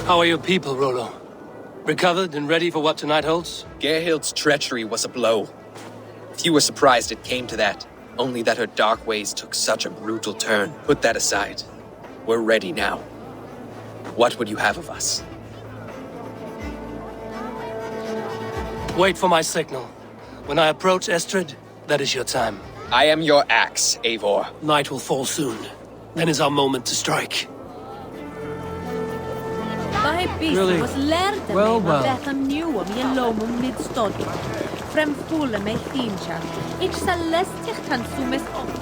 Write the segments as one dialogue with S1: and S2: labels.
S1: How are your people, Rollo? Recovered and ready for what tonight holds?
S2: Gerhild's treachery was a blow. Few were surprised it came to that, only that her dark ways took such a brutal turn. Put that aside. We're ready now. What would you have of us?
S1: Wait for my signal. When I approach Estrid, that is your time.
S2: I am your axe, Eivor.
S1: Night will fall soon. Then is our moment to strike.
S3: Really? Well.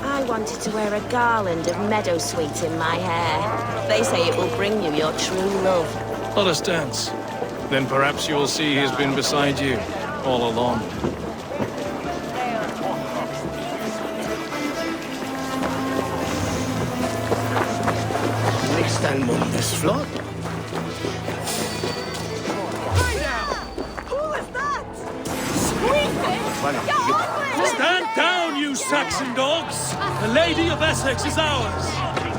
S4: I wanted to wear a garland of meadowsweet in my hair. They say it will bring you your true love.
S5: Let us dance. Then perhaps you'll see he's been beside you all along.
S1: Stand down, you Saxon dogs! The Lady of Essex is ours!
S3: Be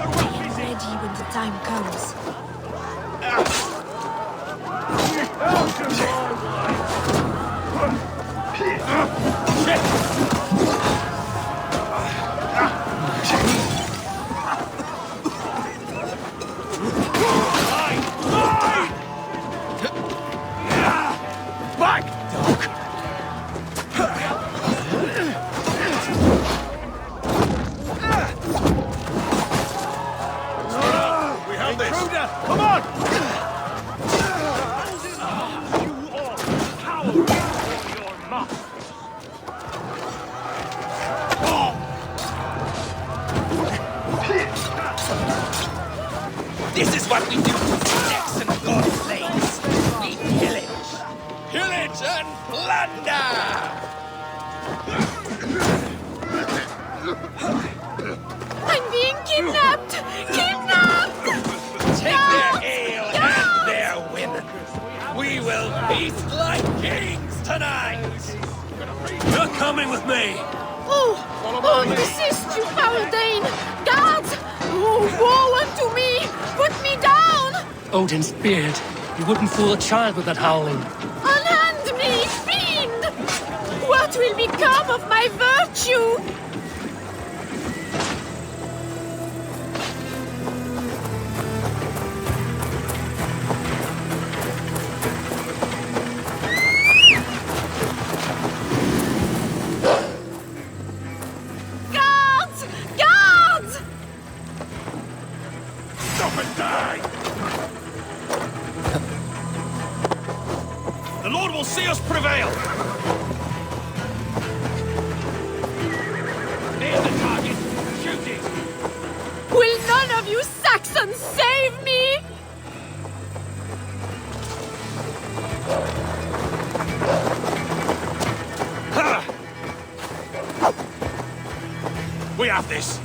S3: ready when the time comes.
S2: This is what we do to Saxon godslaves. We pillage. Pillage and plunder!
S3: I'm being kidnapped! Kidnapped!
S2: Take their ale and their women. We will feast like kings tonight.
S1: You're coming with me!
S3: Oh, desist, you foul Dane! Guards! Oh, woe unto me! Put me down!
S1: Odin's beard. You wouldn't fool a child with that howling.
S3: Unhand me, fiend! What will become of my virtue? Guards! Guards!
S5: Stop and die! The Lord will see us prevail! Near the target! Shoot it!
S3: Will none of you Saxons save me?
S5: Ha! We have this!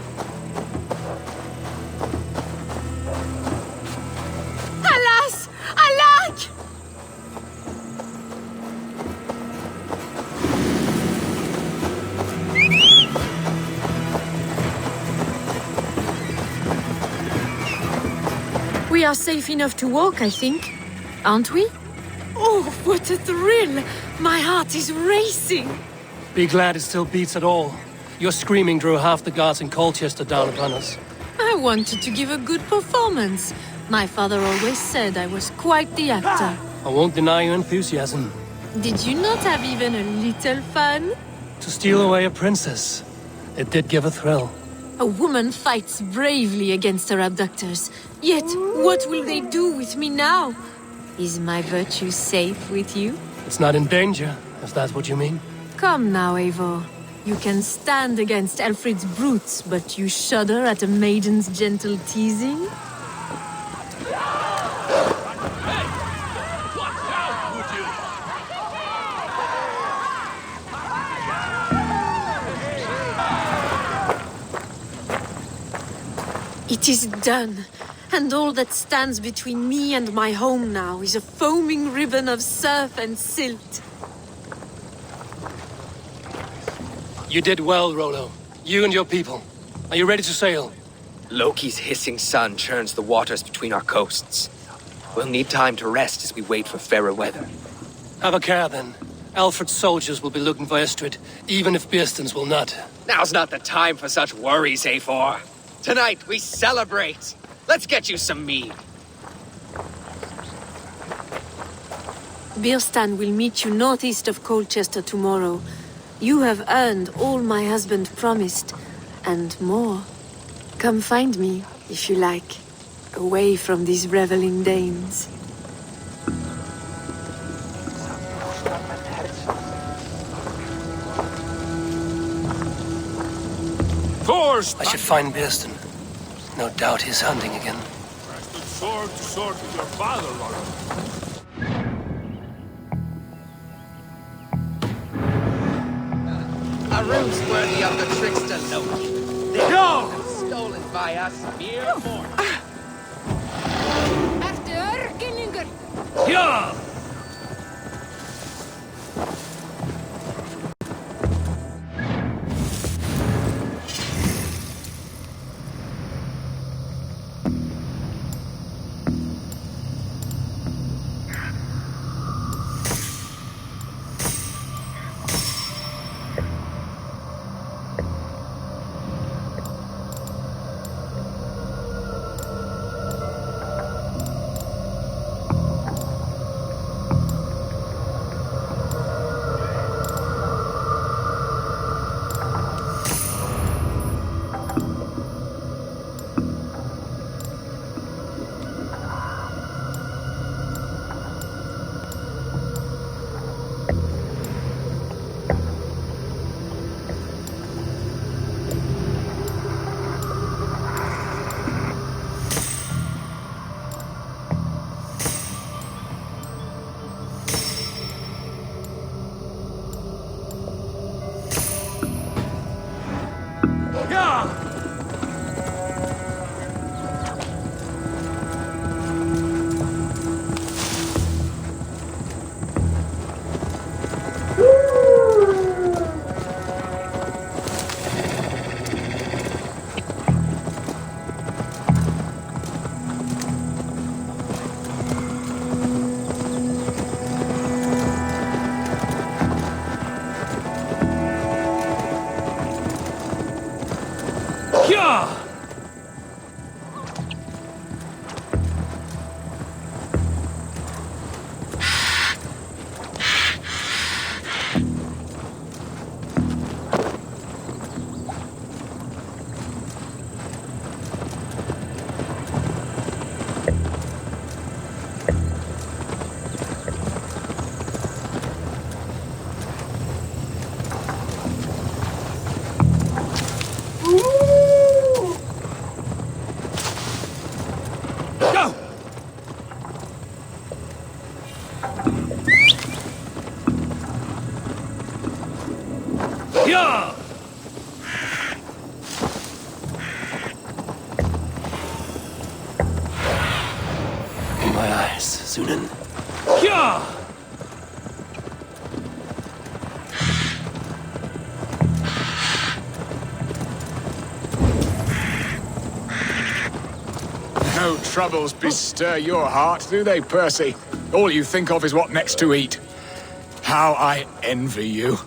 S3: Alas! Alack! We are safe enough to walk, I think. Aren't we? Oh, what a thrill! My heart is racing!
S1: Be glad it still beats at all. Your screaming drew half the guards in Colchester down upon us.
S3: I wanted to give a good performance. My father always said I was quite the actor.
S1: I won't deny your enthusiasm.
S3: Did you not have even a little fun?
S1: To steal away a princess. It did give a thrill.
S3: A woman fights bravely against her abductors. Yet, what will they do with me now? Is my virtue safe with you?
S1: It's not in danger, if that's what you mean.
S3: Come now, Eivor. You can stand against Alfred's brutes, but you shudder at a maiden's gentle teasing? It is done, and all that stands between me and my home now is a foaming ribbon of surf and silt.
S1: You did well, Rollo. You and your people. Are you ready to sail?
S2: Loki's hissing sun churns the waters between our coasts. We'll need time to rest as we wait for fairer weather.
S1: Have a care then. Alfred's soldiers will be looking for Estrid, even if Birsten's will not.
S2: Now's not the time for such worries, A4. Tonight, we celebrate. Let's get you some mead.
S3: Birstan will meet you northeast of Colchester tomorrow. You have earned all my husband promised, and more. Come find me, if you like, away from these reveling Danes.
S1: I should find Birsten. No doubt he's hunting again.
S6: Sword to sword with your father, Laura.
S2: A room's worthy of the trickster Loki. No! Stolen by us mere mortals.
S1: Yeah! Yeah! My eyes, Sunan. Yeah!
S6: No troubles bestir your heart, do they, Percy? All you think of is what next to eat. How I envy you.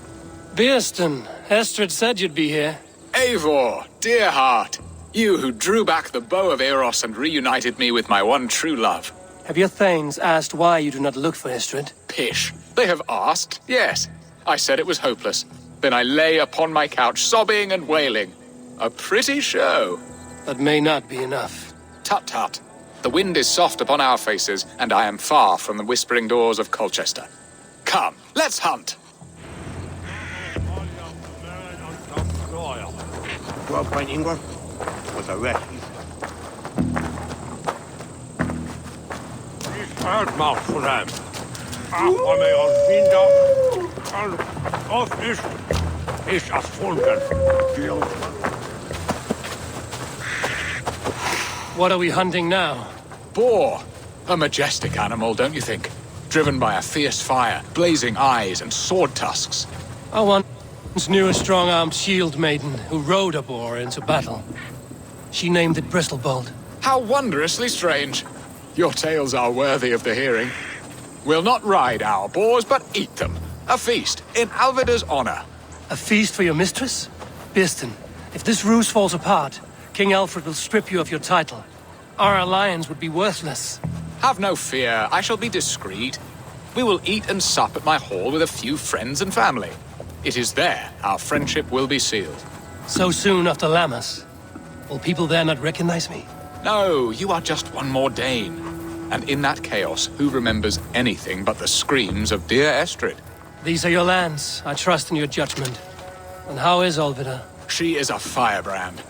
S1: Birsten, Estrid said you'd be here.
S6: Eivor, dear heart, you who drew back the bow of Eros and reunited me with my one true love.
S1: Have your thanes asked why you do not look for Estrid?
S6: Pish. They have asked, yes. I said it was hopeless. Then I lay upon my couch, sobbing and wailing. A pretty show.
S1: That may not be enough.
S6: Tut tut. The wind is soft upon our faces, and I am far from the whispering doors of Colchester. Come, let's hunt.
S7: Rob Brent Ingwer was arrested.
S6: Uitmacht voor hem. Ach, waarmee als vrienden. Of is als volken.
S1: What are we hunting now?
S6: Boar. A majestic animal, don't you think? Driven by a fierce fire, blazing eyes, and sword tusks.
S1: I once knew a strong-armed shield maiden who rode a boar into battle. She named it Bristolbolt.
S6: How wondrously strange. Your tales are worthy of the hearing. We'll not ride our boars, but eat them. A feast, in Alvida's honor.
S1: A feast for your mistress? Birston, if this ruse falls apart, King Alfred will strip you of your title. Our alliance would be worthless.
S6: Have no fear, I shall be discreet. We will eat and sup at my hall with a few friends and family. It is there our friendship will be sealed.
S1: So soon after Lammas? Will people there not recognize me?
S6: No, you are just one more Dane. And in that chaos, who remembers anything but the screams of dear Estrid?
S1: These are your lands. I trust in your judgment. And how is Olvida?
S6: She is a firebrand.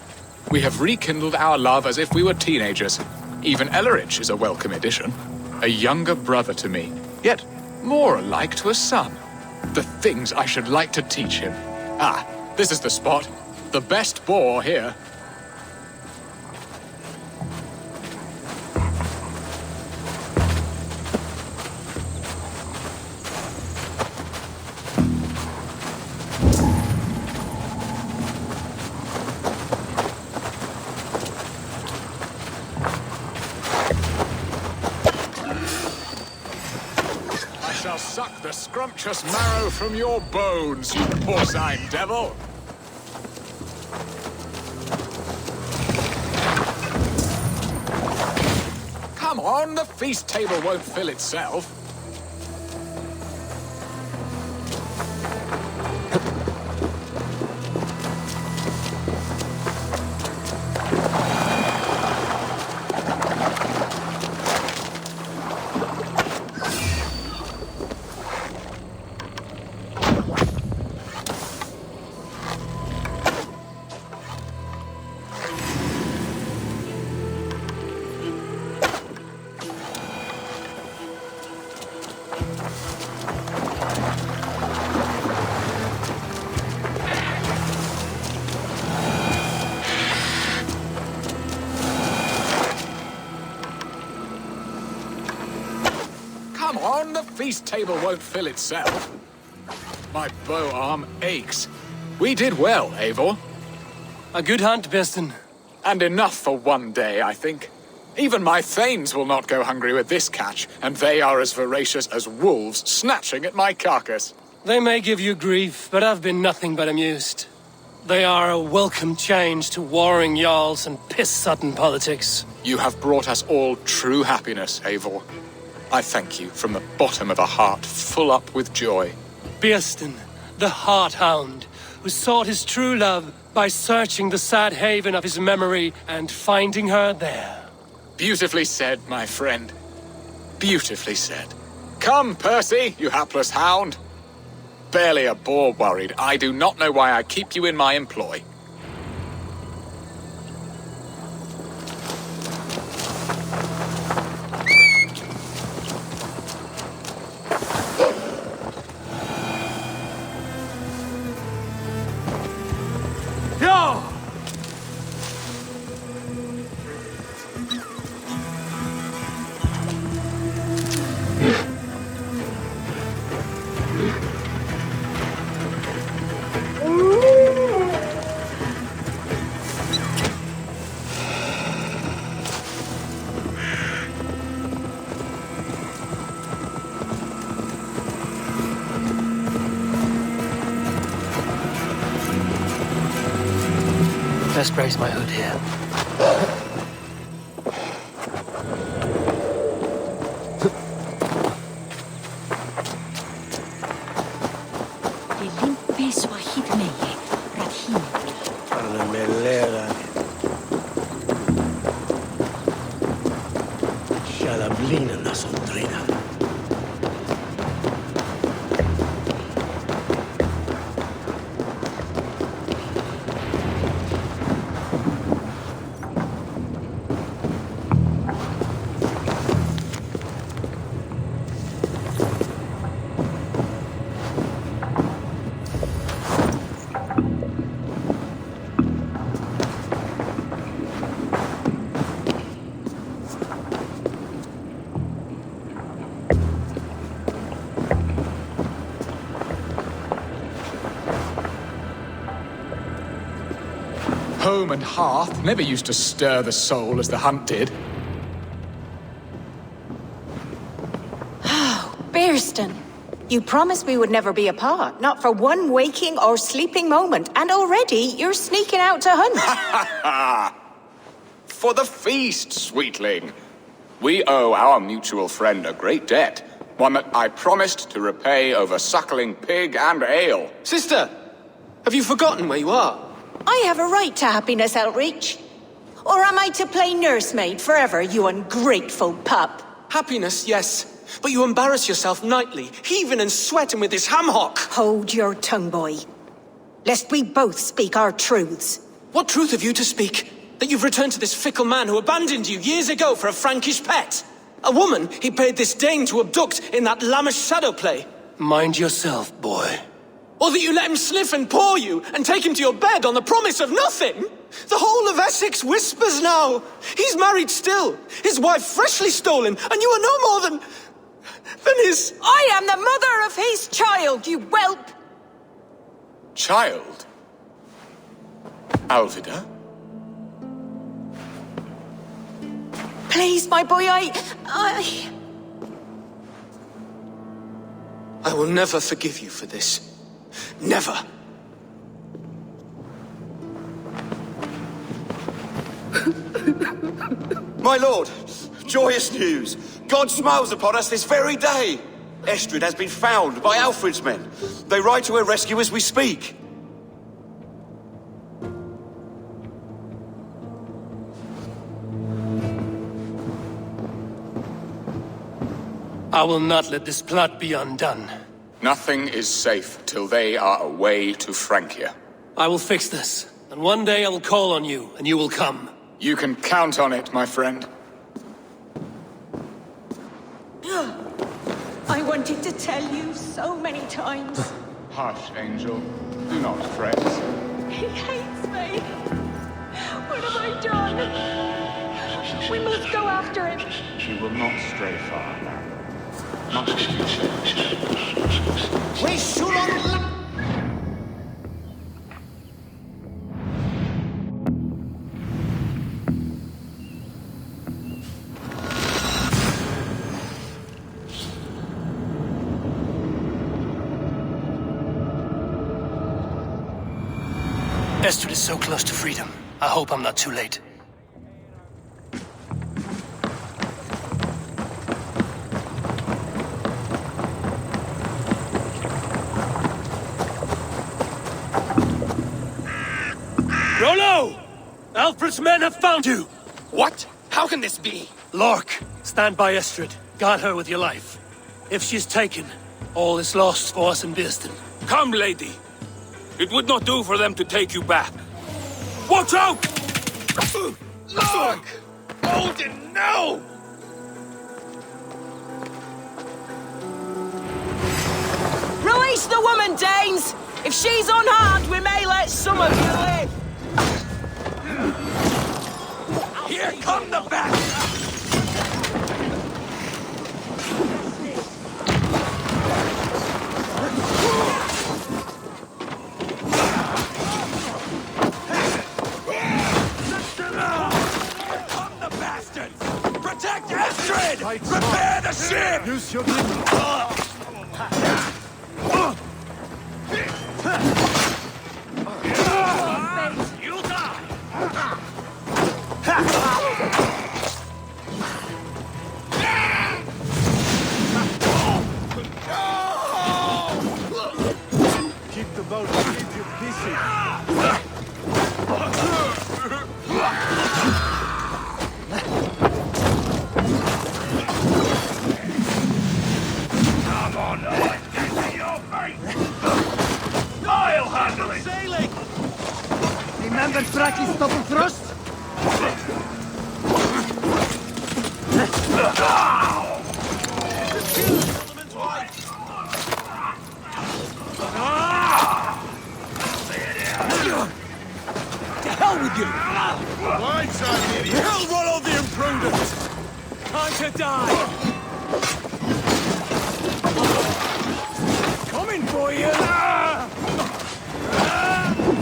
S6: We have rekindled our love as if we were teenagers. Even Ellerich is a welcome addition. A younger brother to me, yet more alike to a son. The things I should like to teach him. Ah, this is the spot. The best boar here. Suck the scrumptious marrow from your bones, you porcine devil! Come on, the feast table won't fill itself. Come on, the feast table won't fill itself. My bow arm aches. We did well, Eivor.
S1: A good hunt, Birston.
S6: And enough for one day, I think. Even my thanes will not go hungry with this catch, and they are as voracious as wolves snatching at my carcass.
S1: They may give you grief, but I've been nothing but amused. They are a welcome change to warring jarls and piss-sodden politics.
S6: You have brought us all true happiness, Eivor. I thank you from the bottom of a heart full up with joy.
S1: Birston, the Heart-Hound, who sought his true love by searching the sad haven of his memory and finding her there.
S6: Beautifully said, my friend. Beautifully said. Come, Percy, you hapless hound. Barely a boar worried. I do not know why I keep you in my employ.
S1: Best brace my hood here.
S6: home and hearth never used to stir the soul as the hunt did.
S8: Birstan, you promised we would never be apart, not for one waking or sleeping moment, and already you're sneaking out to hunt.
S6: For the feast, sweetling. We owe our mutual friend a great debt, one that I promised to repay over suckling pig and ale.
S9: Sister, have you forgotten where you are?
S8: I have a right to happiness, Outreach. Or am I to play nursemaid forever, you ungrateful pup?
S9: Happiness, yes. But you embarrass yourself nightly, heaving and sweating with this ham hock.
S8: Hold your tongue, boy. Lest we both speak our truths.
S9: What truth have you to speak? That you've returned to this fickle man who abandoned you years ago for a Frankish pet? A woman he paid this Dane to abduct in that lammish shadow play?
S1: Mind yourself, boy.
S9: Or that you let him sniff and paw you and take him to your bed on the promise of nothing? The whole of Essex whispers now. He's married still, his wife freshly stolen, and you are no more than his...
S8: I am the mother of his child, you whelp!
S6: Child? Alvida?
S8: Please, my boy, I
S9: will never forgive you for this. Never.
S10: My lord, joyous news. God smiles upon us this very day. Estrid has been found by Alfred's men. They ride to her rescue as we speak.
S1: I will not let this plot be undone.
S6: Nothing is safe till they are away to Francia.
S1: I will fix this, and one day I will call on you, and you will come.
S6: You can count on it, my friend.
S8: I wanted to tell you so many times.
S6: Hush, Angel. Do not fret.
S8: He hates me. What have I done? We must go after him.
S6: He will not stray far. Much to be
S7: We should on...
S1: Estrid is so close to freedom. I hope I'm not too late. Rollo! Alfred's men have found you!
S2: What? How can this be?
S1: Lork, stand by Estrid. Guard her with your life. If she's taken, all is lost for us in Birstan.
S11: Come, lady. It would not do for them to take you back. Watch out!
S2: Look! Odin, no!
S4: Release the woman, Danes! If she's unharmed, we may let some of you live!
S11: Here come the bastards! Protect Estrid! Repair the ship!
S7: Use your...
S11: You'll die!
S7: Keep the boat and keep you busy.
S11: Come on, let's get to your face! I'll handle it!
S7: Sailing! Remember Fraki's double thrust?
S1: To hell with you!
S7: Blindside, idiot! Hell, Rollo the imprudent!
S1: Time to die!
S11: Coming for you!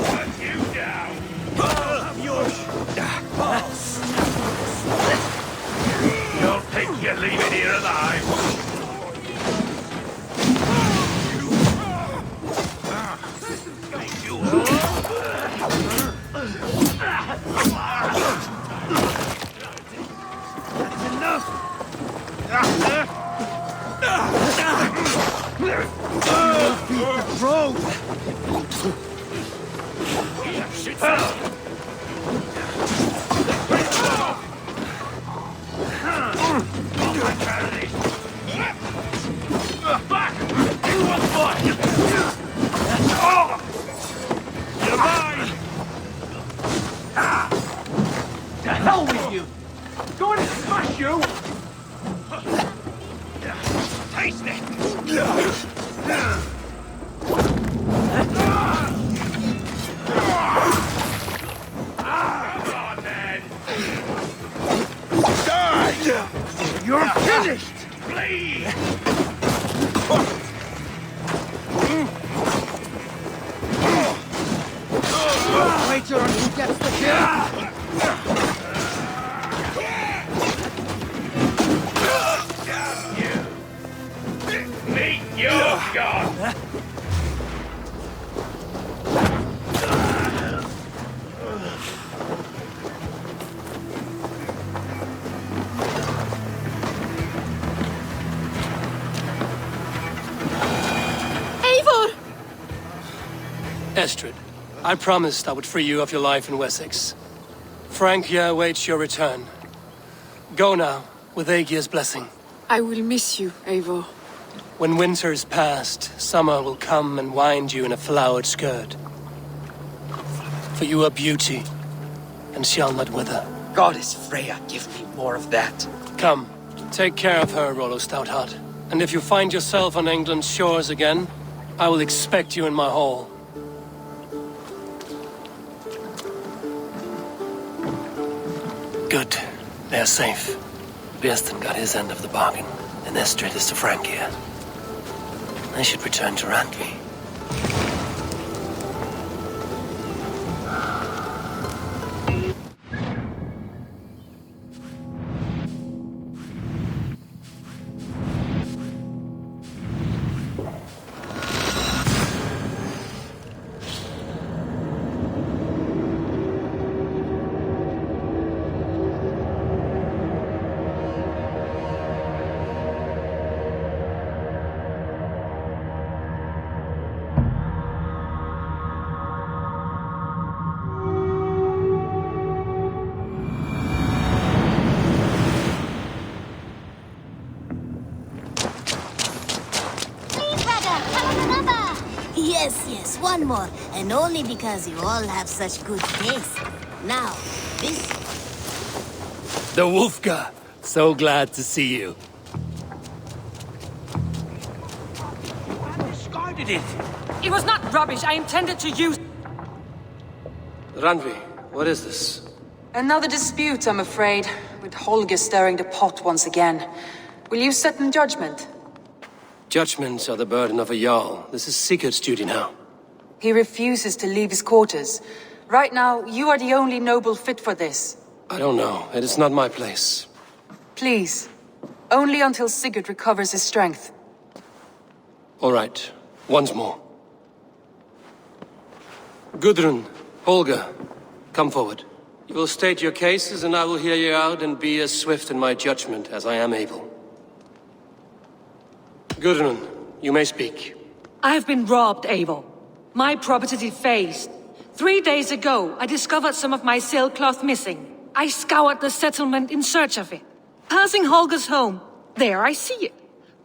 S11: Put you down! hell with you! Going to smash you! Taste it! Come on, then! Die! You're finished! Bleed! Wait till he gets the kill! Meet your god!
S3: Eivor!
S1: Estrid, I promised I would free you of your life in Wessex. Francia awaits your return. Go now, with Aegir's blessing.
S3: I will miss you, Eivor.
S1: When winter is past, summer will come and wind you in a flowered skirt. For you are beauty, and shall not wither.
S2: Goddess Freya, give me more of that.
S1: Come, take care of her, Rollo Stoutheart. And if you find yourself on England's shores again, I will expect you in my hall. Good. They're safe. Birston got his end of the bargain, and Estrid is to Francia. I should return to Randvi.
S12: Yes, one more. And only because you all have such good taste. Now, this...
S1: The Wolfgar! So glad to see you.
S11: I discarded it!
S13: It was not rubbish. I intended to use...
S1: Randvi, what is this?
S13: Another dispute, I'm afraid, with Holger stirring the pot once again. Will you sit in judgment?
S1: Judgments are the burden of a Jarl. This is Sigurd's duty now.
S13: He refuses to leave his quarters. Right now, you are the only noble fit for this.
S1: I don't know. It is not my place.
S13: Please. Only until Sigurd recovers his strength.
S1: All right. Once more. Gudrun, Holger, come forward. You will state your cases, and I will hear you out and be as swift in my judgment as I am able. Gudrun, you may speak.
S13: I have been robbed, Eivor. My property defaced. 3 days ago, I discovered some of my sailcloth missing. I scoured the settlement in search of it. Passing Holger's home, there I see it.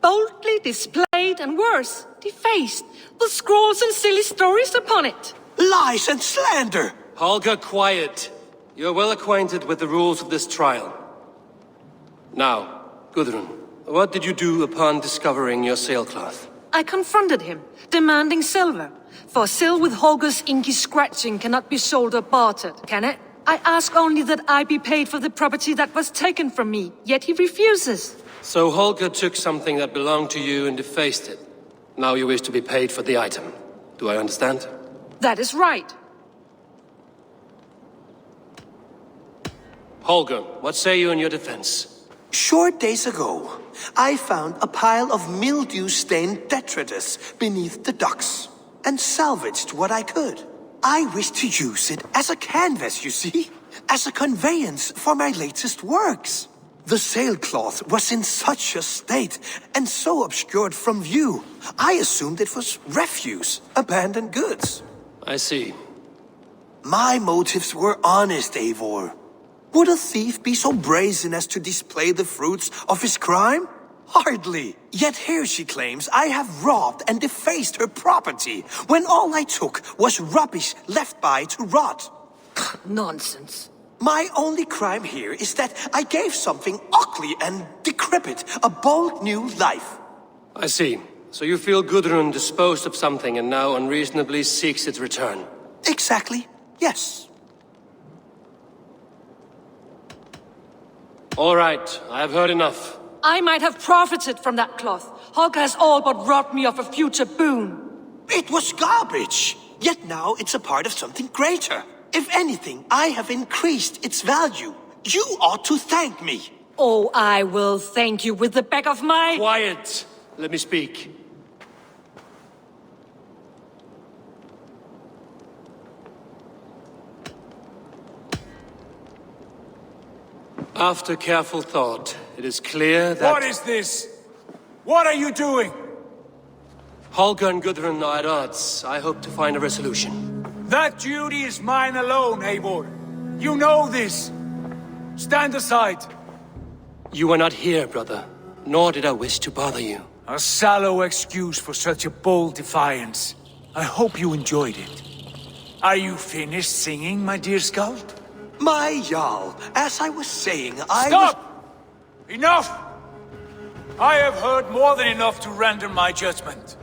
S13: Boldly displayed and worse, defaced, with scrawls and silly stories upon it.
S9: Lies and slander!
S1: Holger, quiet. You're well acquainted with the rules of this trial. Now, Gudrun, what did you do upon discovering your sailcloth?
S13: I confronted him, demanding silver. For sil with Holger's inky scratching cannot be sold or bartered, can it? I ask only that I be paid for the property that was taken from me, yet he refuses.
S1: So Holger took something that belonged to you and defaced it. Now you wish to be paid for the item. Do I understand?
S13: That is right.
S1: Holger, what say you in your defense?
S9: Short days ago, I found a pile of mildew-stained detritus beneath the docks, and salvaged what I could. I wish to use it as a canvas, you see, as a conveyance for my latest works. The sailcloth was in such a state, and so obscured from view, I assumed it was refuse, abandoned goods.
S1: I see.
S9: My motives were honest, Eivor. Would a thief be so brazen as to display the fruits of his crime? Hardly. Yet here she claims I have robbed and defaced her property, when all I took was rubbish left by to rot.
S13: Nonsense.
S14: My only crime here is that I gave something ugly and decrepit a bold new life.
S1: I see. So you feel Gudrun disposed of something and now unreasonably seeks its return.
S14: Exactly, yes.
S1: All right, I have heard enough.
S13: I might have profited from that cloth. Holger has all but robbed me of a future boon.
S14: It was garbage. Yet now it's a part of something greater. If anything, I have increased its value. You ought to thank me.
S13: Oh, I will thank you with the back of my...
S1: Quiet! Let me speak. After careful thought, it is clear that...
S11: What is this? What are you doing?
S1: Holger and Gudrun are at odds. I hope to find a resolution.
S11: That duty is mine alone, Eivor. You know this. Stand aside.
S1: You were not here, brother. Nor did I wish to bother you.
S11: A sallow excuse for such a bold defiance. I hope you enjoyed it. Are you finished singing, my dear Skald?
S14: My Jarl, as I was saying,
S11: Stop! Enough! I have heard more than enough to render my judgment.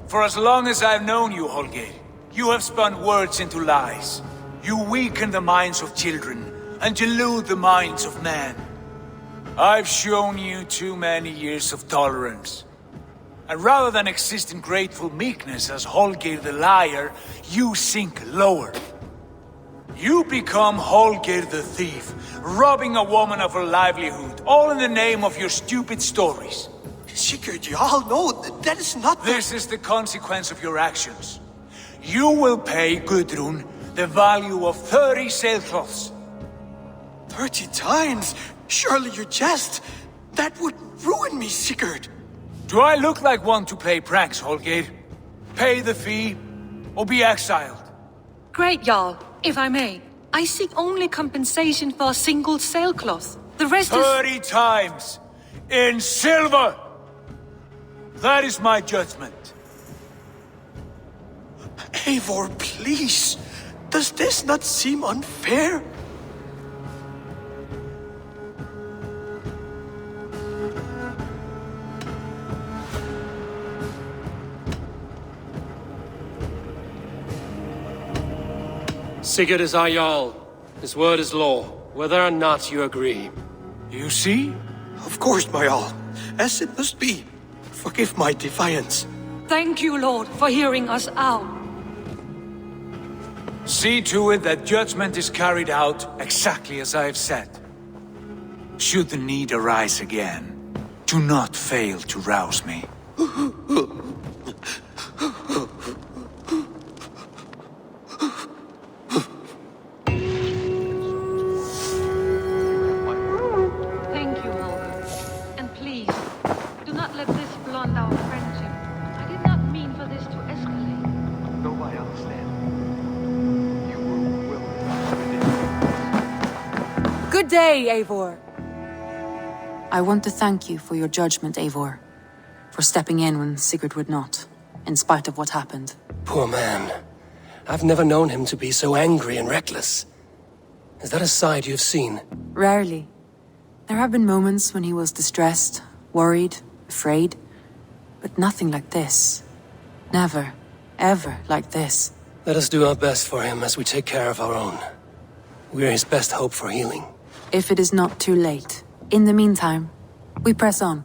S11: For as long as I've known you, Holger, you have spun words into lies. You weaken the minds of children and delude the minds of men. I've shown you too many years of tolerance. And rather than exist in grateful meekness as Holger the liar, you sink lower. You become Holger the thief, robbing a woman of her livelihood, all in the name of your stupid stories.
S14: Sigurd, Jarl, no, that is not...
S11: This is the consequence of your actions. You will pay Gudrun the value of 30 sailcloths.
S14: 30 times? Surely you jest. That would ruin me, Sigurd.
S11: Do I look like one to play pranks, Holger? Pay the fee, or be exiled.
S13: Great, Jarl. If I may, I seek only compensation for a single sailcloth. The rest
S11: 30 times! In silver! That is my judgment.
S14: Eivor, please. Does this not seem unfair?
S1: Sigurd is our Jarl. His word is law, whether or not you agree.
S11: You see?
S14: Of course, my Jarl. As it must be. Forgive my defiance.
S13: Thank you, Lord, for hearing us out.
S11: See to it that judgment is carried out exactly as I have said. Should the need arise again, do not fail to rouse me.
S13: Thank you, Holger. And please, do not let this blunt our friendship. I did not mean for this to escalate.
S7: Nobody understands.
S15: Good day, Eivor. I want to thank you for your judgment, Eivor. For stepping in when Sigurd would not, in spite of what happened.
S1: Poor man. I've never known him to be so angry and reckless. Is that a side you've seen?
S15: Rarely. There have been moments when he was distressed, worried, afraid. But nothing like this. Never, ever like this.
S1: Let us do our best for him as we take care of our own. We're his best hope for healing.
S15: If it is not too late. In the meantime, we press on.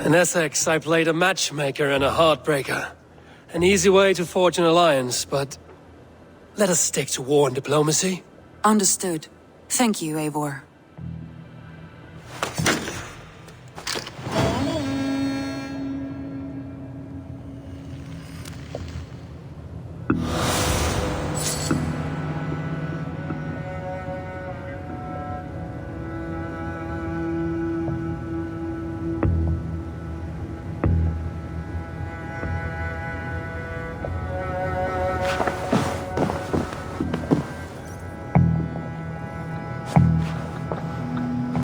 S1: In Essex, I played a matchmaker and a heartbreaker. An easy way to forge an alliance, but let us stick to war and diplomacy.
S15: Understood. Thank you, Eivor.